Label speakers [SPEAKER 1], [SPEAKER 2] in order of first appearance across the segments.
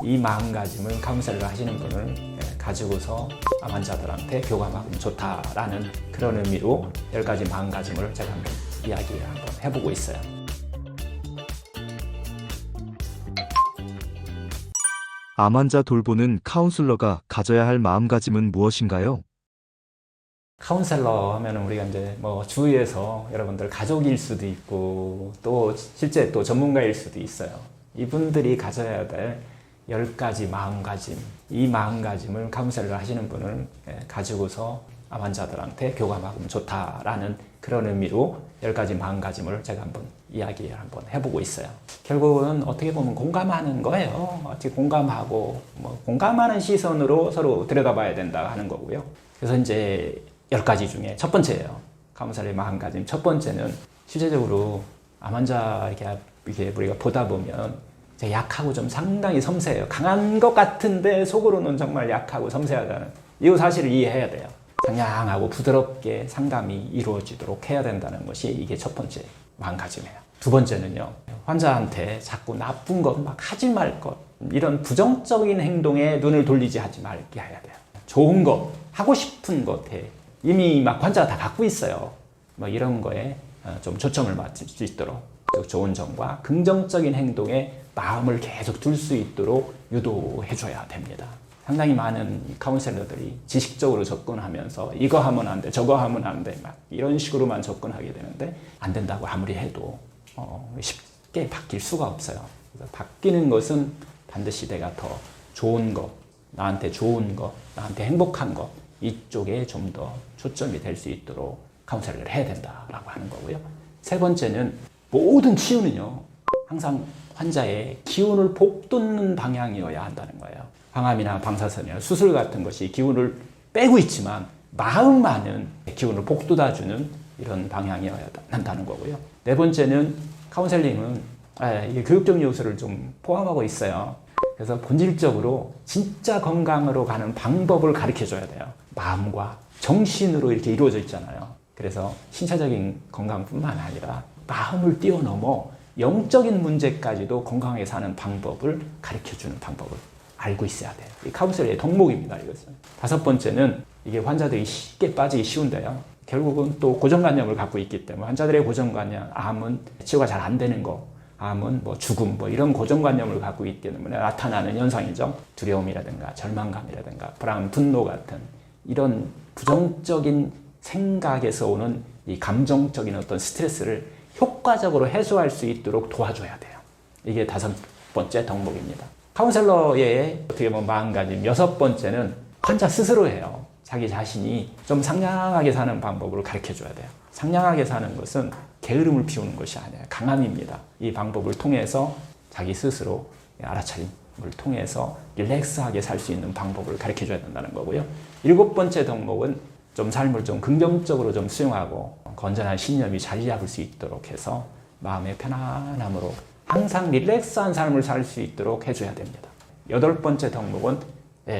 [SPEAKER 1] 이 마음가짐을 카운셀러 하시는 분을 가지고서 환자들한테 교감하면 좋다라는 그런 의미로 10가지 마음가짐을 제가 한번 해보고 있어요.
[SPEAKER 2] 암 환자 돌보는 카운슬러가 가져야 할 마음가짐은 무엇인가요?
[SPEAKER 1] 카운셀러 하면은 우리가 이제 뭐 주위에서 여러분들 가족일 수도 있고 또 실제 또 전문가일 수도 있어요. 이분들이 가져야 될 10가지 마음가짐, 이 마음가짐을 카운셀러 하시는 분을 가지고서 암 환자들한테 교감하면 좋다라는 그런 의미로 10가지 마음가짐을 제가 한번 해보고 있어요. 결국은 어떻게 보면 공감하는 거예요. 어떻게 공감하고 공감하는 시선으로 서로 들여다봐야 된다 하는 거고요. 그래서 이제 10가지 중에 첫 번째예요. 카운셀러의 마음가짐. 첫 번째는 실제적으로 암 환자 이렇게 우리가 보다 보면 약하고 좀 상당히 섬세해요. 강한 것 같은데 속으로는 정말 약하고 섬세하다는 이 사실을 이해해야 돼요. 상냥하고 부드럽게 상담이 이루어지도록 해야 된다는 것이 이게 첫 번째 마음가짐이에요. 두 번째는요. 환자한테 자꾸 나쁜 것 막 하지 말 것, 이런 부정적인 행동에 눈을 돌리지 하지 말게 해야 돼요. 좋은 것, 하고 싶은 것에 이미 막 환자가 다 갖고 있어요. 이런 거에 좀 초점을 맞출 수 있도록 좋은 점과 긍정적인 행동에 마음을 계속 둘 수 있도록 유도해 줘야 됩니다. 상당히 많은 카운셀러들이 지식적으로 접근하면서 이거 하면 안 돼, 저거 하면 안 돼, 막 이런 식으로만 접근하게 되는데 안 된다고 아무리 해도 쉽게 바뀔 수가 없어요. 그래서 바뀌는 것은 반드시 내가 더 좋은 것, 나한테 좋은 것, 나한테 행복한 것 이쪽에 좀 더 초점이 될 수 있도록 카운셀링을 해야 된다라고 하는 거고요. 세 번째는 모든 치유는요. 항상 환자의 기운을 복돋는 방향이어야 한다는 거예요. 항암이나 방사선이나 수술 같은 것이 기운을 빼고 있지만 마음만은 기운을 복돋아주는 이런 방향이어야 한다는 거고요. 네 번째는 카운셀링은 이게 교육적 요소를 좀 포함하고 있어요. 그래서 본질적으로 진짜 건강으로 가는 방법을 가르쳐 줘야 돼요. 마음과 정신으로 이렇게 이루어져 있잖아요. 그래서 신체적인 건강뿐만 아니라 마음을 뛰어넘어 영적인 문제까지도 건강하게 사는 방법을 가르쳐 주는 방법을 알고 있어야 돼요. 이 카운셀러의 덕목입니다, 이것은. 다섯 번째는 이게 환자들이 쉽게 빠지기 쉬운데요. 결국은 또 고정관념을 갖고 있기 때문에 환자들의 고정관념, 암은 치유가 잘 안 되는 거, 암은 죽음, 이런 고정관념을 갖고 있기 때문에 나타나는 현상이죠. 두려움이라든가 절망감이라든가 불안, 분노 같은 이런 부정적인 생각에서 오는 이 감정적인 어떤 스트레스를 효과적으로 해소할 수 있도록 도와줘야 돼요. 이게 다섯 번째 덕목입니다. 카운셀러의 어떻게 보면 마음가짐 여섯 번째는 환자 스스로예요. 자기 자신이 좀 상냥하게 사는 방법을 가르쳐 줘야 돼요. 상냥하게 사는 것은 게으름을 피우는 것이 아니에요. 강함입니다. 이 방법을 통해서 자기 스스로 알아차림을 통해서 릴렉스하게 살 수 있는 방법을 가르쳐 줘야 된다는 거고요. 일곱 번째 덕목은 좀 삶을 좀 긍정적으로 좀 수용하고 건전한 신념이 자리 잡을 수 있도록 해서 마음의 편안함으로 항상 릴렉스한 삶을 살 수 있도록 해줘야 됩니다. 여덟 번째 덕목은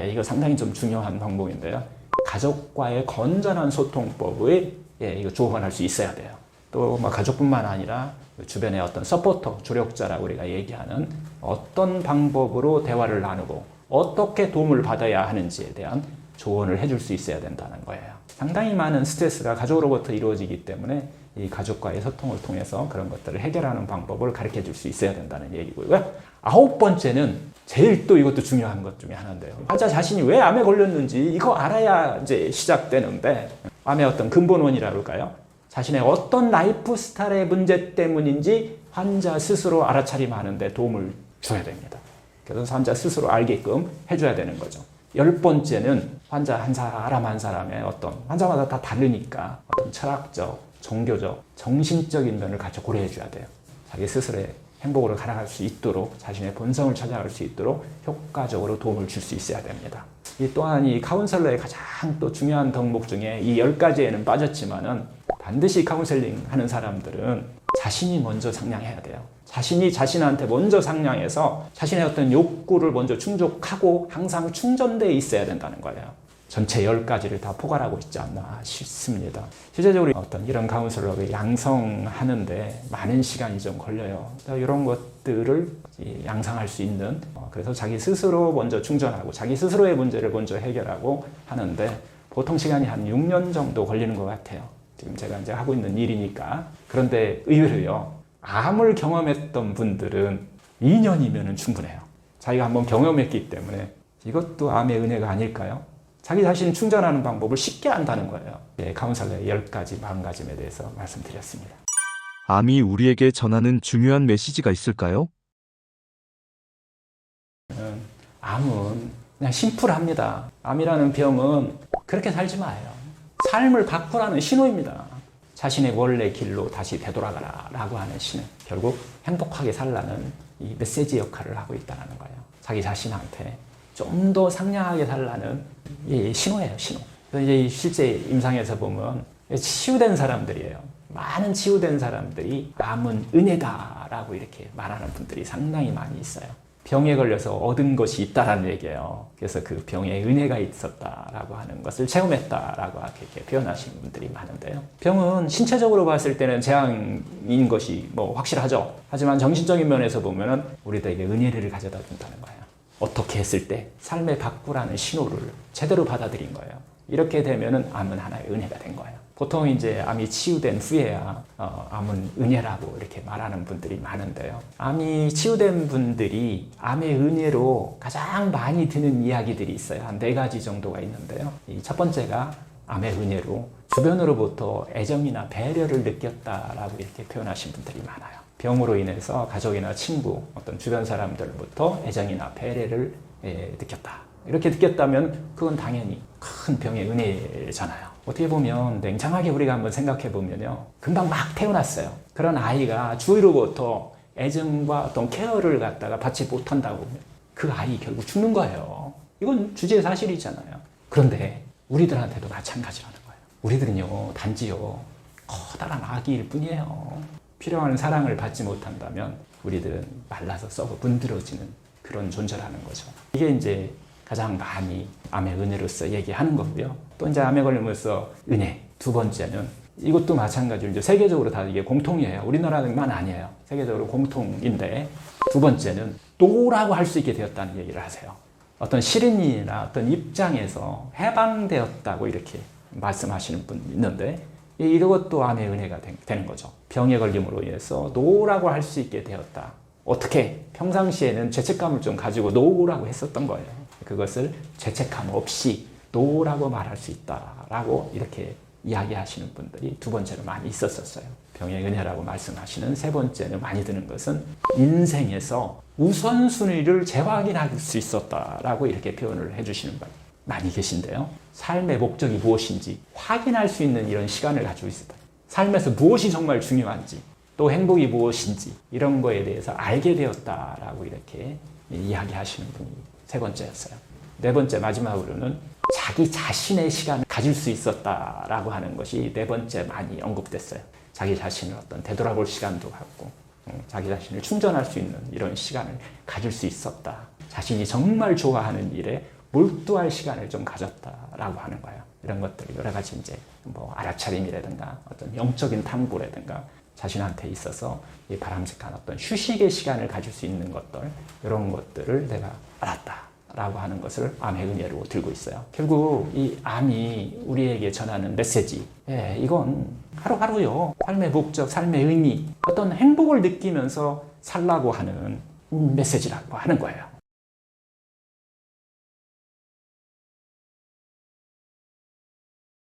[SPEAKER 1] 이거 상당히 좀 중요한 덕목인데요. 가족과의 건전한 소통법을 이거 조언할 수 있어야 돼요. 또 가족뿐만 아니라 주변의 어떤 서포터, 조력자라고 우리가 얘기하는 어떤 방법으로 대화를 나누고 어떻게 도움을 받아야 하는지에 대한 조언을 해줄 수 있어야 된다는 거예요. 상당히 많은 스트레스가 가족으로부터 이루어지기 때문에 이 가족과의 소통을 통해서 그런 것들을 해결하는 방법을 가르쳐 줄 수 있어야 된다는 얘기고요. 아홉 번째는 제일 또 이것도 중요한 것 중에 하나인데요. 환자 자신이 왜 암에 걸렸는지 이거 알아야 이제 시작되는데 암의 어떤 근본원이라고 할까요? 자신의 어떤 라이프 스타일의 문제 때문인지 환자 스스로 알아차림하는 데 도움을 줘야 됩니다. 그래서 환자 스스로 알게끔 해줘야 되는 거죠. 열 번째는 환자 한 사람 한 사람의 어떤 환자마다 다 다르니까 어떤 철학적, 종교적, 정신적인 면을 같이 고려해 줘야 돼요. 자기 스스로의 행복으로 살아갈 수 있도록 자신의 본성을 찾아갈 수 있도록 효과적으로 도움을 줄 수 있어야 됩니다. 이 또한 이 카운셀러의 가장 또 중요한 덕목 중에 이 10가지에는 빠졌지만은 반드시 카운셀링 하는 사람들은 자신이 먼저 상냥해야 돼요. 자신이 자신한테 먼저 상냥해서 자신의 어떤 욕구를 먼저 충족하고 항상 충전되어 있어야 된다는 거예요. 전체 10가지를 다 포괄하고 있지 않나 싶습니다. 실제적으로 어떤 이런 카운셀러를 양성하는데 많은 시간이 좀 걸려요. 이런 것들 것들을 양성할 수 있는, 그래서 자기 스스로 먼저 충전하고 자기 스스로의 문제를 먼저 해결하고 하는데 보통 시간이 한 6년 정도 걸리는 것 같아요. 지금 제가 이제 하고 있는 일이니까. 그런데 의외로요, 암을 경험했던 분들은 2년이면 충분해요. 자기가 한번 경험했기 때문에. 이것도 암의 은혜가 아닐까요? 자기 자신을 충전하는 방법을 쉽게 안다는 거예요. 카운셀러의 10가지 마음가짐에 대해서 말씀드렸습니다.
[SPEAKER 2] 암이 우리에게 전하는 중요한 메시지가 있을까요?
[SPEAKER 1] 암은 그냥 심플합니다. 암이라는 병은 그렇게 살지 마요. 삶을 바꾸라는 신호입니다. 자신의 원래 길로 다시 되돌아가라 라고 하는 신호. 결국 행복하게 살라는 이 메시지 역할을 하고 있다는 거예요. 자기 자신한테 좀 더 상냥하게 살라는 이 신호예요, 신호. 이제 실제 임상에서 보면 치유된 사람들이에요. 많은 치유된 사람들이 암은 은혜다라고 이렇게 말하는 분들이 상당히 많이 있어요. 병에 걸려서 얻은 것이 있다라는 얘기예요. 그래서 그 병에 은혜가 있었다라고 하는 것을 체험했다라고 이렇게 표현하시는 분들이 많은데요. 병은 신체적으로 봤을 때는 재앙인 것이 뭐 확실하죠. 하지만 정신적인 면에서 보면은 우리들에게 은혜를 가져다 준다는 거예요. 어떻게 했을 때 삶의 바꾸라는 신호를 제대로 받아들인 거예요. 이렇게 되면은 암은 하나의 은혜가 된 거예요. 보통 이제 암이 치유된 후에야 암은 은혜라고 이렇게 말하는 분들이 많은데요. 암이 치유된 분들이 암의 은혜로 가장 많이 드는 이야기들이 있어요. 한 4가지 정도가 있는데요. 이 첫 번째가 암의 은혜로 주변으로부터 애정이나 배려를 느꼈다라고 이렇게 표현하신 분들이 많아요. 병으로 인해서 가족이나 친구, 어떤 주변 사람들로부터 애정이나 배려를 느꼈다. 이렇게 느꼈다면 그건 당연히 큰 병의 은혜잖아요. 어떻게 보면 냉정하게 우리가 한번 생각해 보면요, 금방 막 태어났어요. 그런 아이가 주위로부터 애정과 어떤 케어를 갖다가 받지 못한다고 보면 그 아이 결국 죽는 거예요. 이건 주제의 사실이잖아요. 그런데 우리들한테도 마찬가지라는 거예요. 우리들은요, 단지요, 커다란 아기일 뿐이에요. 필요한 사랑을 받지 못한다면 우리들은 말라서 썩어 문드러지는 그런 존재라는 거죠. 이게 이제 가장 많이 암의 은혜로서 얘기하는 거고요. 또 이제 암에 걸림으로써 은혜. 두 번째는 이것도 마찬가지로 이제 세계적으로 다 이게 공통이에요. 우리나라만 아니에요. 세계적으로 공통인데, 두 번째는 노라고 할 수 있게 되었다는 얘기를 하세요. 어떤 시린이나 어떤 입장에서 해방되었다고 이렇게 말씀하시는 분 있는데, 이것도 암의 은혜가 되는 거죠. 병에 걸림으로 인해서 노라고 할 수 있게 되었다. 어떻게? 평상시에는 죄책감을 좀 가지고 노라고 했었던 거예요. 그것을 죄책감 없이 노라고 말할 수 있다라고 이렇게 이야기하시는 분들이 두 번째로 많이 있었어요. 병의 은혜라고 말씀하시는 세 번째는 많이 드는 것은 인생에서 우선순위를 재확인할 수 있었다라고 이렇게 표현을 해주시는 분 많이 계신데요. 삶의 목적이 무엇인지 확인할 수 있는 이런 시간을 가지고 있었다. 삶에서 무엇이 정말 중요한지, 또 행복이 무엇인지 이런 거에 대해서 알게 되었다라고 이렇게 이야기하시는 분이 세 번째였어요. 네 번째 마지막으로는 자기 자신의 시간을 가질 수 있었다라고 하는 것이 네 번째 많이 언급됐어요. 자기 자신을 어떤 되돌아볼 시간도 갖고 자기 자신을 충전할 수 있는 이런 시간을 가질 수 있었다. 자신이 정말 좋아하는 일에 몰두할 시간을 좀 가졌다라고 하는 거예요. 이런 것들이 여러 가지 이제 뭐 알아차림이라든가 어떤 영적인 탐구라든가 자신한테 있어서 이 바람직한 어떤 휴식의 시간을 가질 수 있는 것들, 이런 것들을 내가 알았다라고 하는 것을 암의 은혜로 들고 있어요. 결국 이 암이 우리에게 전하는 메시지, 이건 하루하루요, 삶의 목적, 삶의 의미, 어떤 행복을 느끼면서 살라고 하는 메시지라고 하는 거예요.